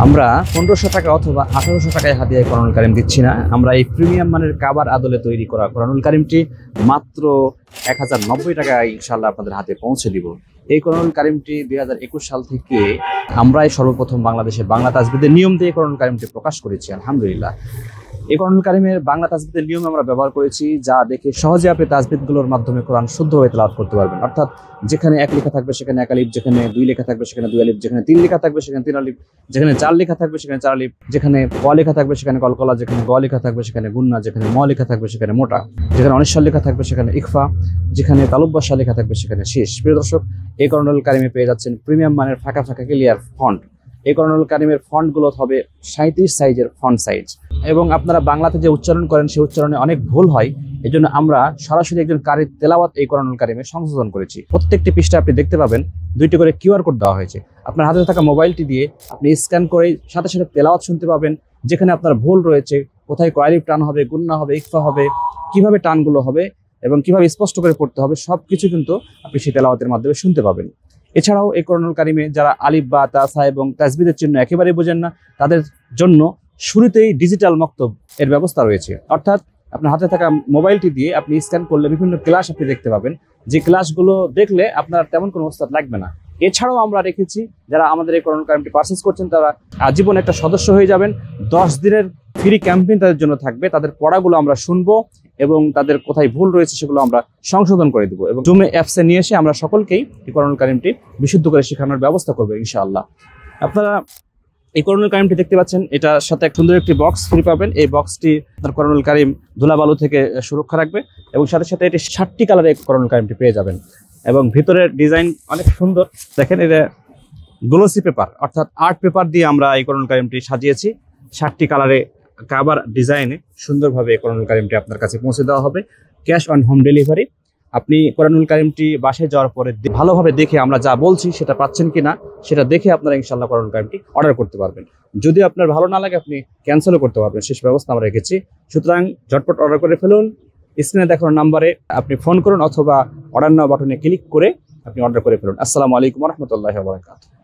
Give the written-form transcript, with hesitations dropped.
আমরা 1500 টাকা অথবা 1800 টাকায় হাদিয়ায় কোরআনুল কারীম দিচ্ছি না। আমরা এই প্রিমিয়াম মানের কাবার আদলে তৈরি করা কোরআনুল কারীমটি মাত্র 1090 টাকায় ইনশাআল্লাহ আপনাদের হাতে পৌঁছে দিব। এই কোরআনুল কারীমটি 2021 সাল থেকে আমরাই সর্বপ্রথম বাংলাদেশে বাংলা তাজবিদের নিয়ম দিয়ে কোরআনুল কারীমটি প্রকাশ করেছি, আলহামদুলিল্লাহ। এই কোরআনুল কারীমের বাংলা তাজবিদের নিয়ম আমরা ব্যবহার করেছি, যা দেখে সহজে আপনি তাজবিদগুলোর মাধ্যমে কোরআন শুদ্ধভাবে তেলাওয়াত করতে পারবেন। অর্থাৎ যেখানে 1 লেখা থাকবে সেখানে 1 আলিফ, যেখানে 2 লেখা থাকবে সেখানে 2 আলিফ, যেখানে 3 লেখা থাকবে সেখানে 3 আলিফ, যেখানে 4 লেখা থাকবে সেখানে 4 আলিফ, যেখানে ক লেখা থাকবে সেখানে কলকলা, যেখানে গ লেখা থাকবে সেখানে গুন্না, যেখানে ম লেখা থাকবে সেখানে মোটা, যেখানে অনিশ্বর লেখা থাকবে সেখানে ইকফা, যেখানে তালুব্বাসা লেখা থাকবে সেখানে শেষ। প্রিয় দর্শক, এই কোরআনুল কারীমে পেয়ে যাচ্ছেন প্রিমিয়াম মানের ফাঁকা ফাঁকা ক্লিয়ার ফন্ট। এই কোরআনুল কারীমের ফন্টগুলো হবে 37 সাইজের ফন্ট সাইজ, এবং আপনারা বাংলাতে যে উচ্চারণ করেন সেই উচ্চারণে অনেক ভুল হয়। এই জন্য আমরা সরাসরি একজন কারীর তেলাওয়াত এই কোরআনুল কারীমে সংশোধন করেছি। প্রত্যেকটি পৃষ্ঠা আপনি দেখতে পাবেন 2টি করে কিউআর কোড দেওয়া হয়েছে। আপনার হাতে থাকা মোবাইলটি দিয়ে আপনি স্ক্যান করে সাথে সাথে তেলাওয়াত শুনতে পাবেন। যেখানে আপনার ভুল রয়েছে, কোথায় কয়ালিফ টান হবে, গুন্না হবে, ইকফা হবে, কিভাবে টানগুলো হবে এবং কিভাবে স্পষ্ট করে পড়তে হবে, সবকিছু কিন্তু আপনি সেই তেলাওয়াতের মাধ্যমে শুনতে পাবেন। এছাড়াও এই কোরআনুল কারীমে যারা আলিফ বা তাসা এবং তাজবিদের চিহ্ন একেবারেই বোঝেন না, তাদের জন্য শুরুতেই ডিজিটাল মক্তব এর ব্যবস্থা রয়েছে। অর্থাৎ আপনার হাতে থাকা মোবাইলটি দিয়ে আপনি স্ক্যান করলে বিভিন্ন ক্লাস আপনি দেখতে পাবেন, যে ক্লাসগুলো দেখলে আপনার তেমন কোনো ওস্তাদ লাগবে না। এছাড়াও আমরা রেখেছি যারা আমাদের এই কোরআনুল কারীমটি পারচেজ করছেন তারা আজীবন একটা সদস্য হয়ে যাবেন। 10 দিনের ফ্রি ক্যাম্পেইন তাদের জন্য থাকবে। তাদের পড়াগুলো আমরা শুনবো এবং তাদের কোথায় ভুল রয়েছে সেগুলো আমরা সংশোধন করে দেবো, এবং জুমে অ্যাপসে নিয়ে এসে আমরা সকলকেই এই কোরআনুল কারীমটি বিশুদ্ধ করে শেখানোর ব্যবস্থা করবো ইনশাআল্লাহ। আপনারা এই কোরআনুল কারীমটি দেখতে পাচ্ছেন, এটার সাথে এক সুন্দর একটি বক্স ফ্রি পাবেন। এই বক্সটি আপনার কোরআনুল কারীম ধুলাবালু থেকে সুরক্ষা রাখবে, এবং সাথে সাথে এটি 7টি কালারে কোরআনুল কারীমটি পেয়ে যাবেন। এবং ভিতরের ডিজাইন অনেক সুন্দর, দেখেন এটা গ্লোসি পেপার অর্থাৎ আর্ট পেপার দিয়ে আমরা এই কোরআনুল কারীমটি সাজিয়েছি। 7টি কালারে কাবার ডিজাইনে সুন্দরভাবে এই কোরআনুল কারীমটি আপনার কাছে পৌঁছে দেওয়া হবে, ক্যাশ অন হোম ডেলিভারি। আপনি কোরআনুল কারীমটি বাসায় যাওয়ার পরে ভালোভাবে দেখে আমরা যা বলছি সেটা পাচ্ছেন কিনা সেটা দেখে আপনারা ইনশাআল্লাহ কোরআনুল কারীমটি অর্ডার করতে পারবেন। যদি আপনার ভালো না লাগে আপনি ক্যান্সেলও করতে পারবেন, শেষ ব্যবস্থা আমরা রেখেছি। সুতরাং ঝটপট অর্ডার করে ফেলুন। স্ক্রিনে দেখানো নাম্বারে আপনি ফোন করুন অথবা অর্ডার নাও বাটনে ক্লিক করে আপনি অর্ডার করে ফেলুন। আসসালামু আলাইকুম ওয়া রাহমাতুল্লাহি ওয়া বারাকাতুহু।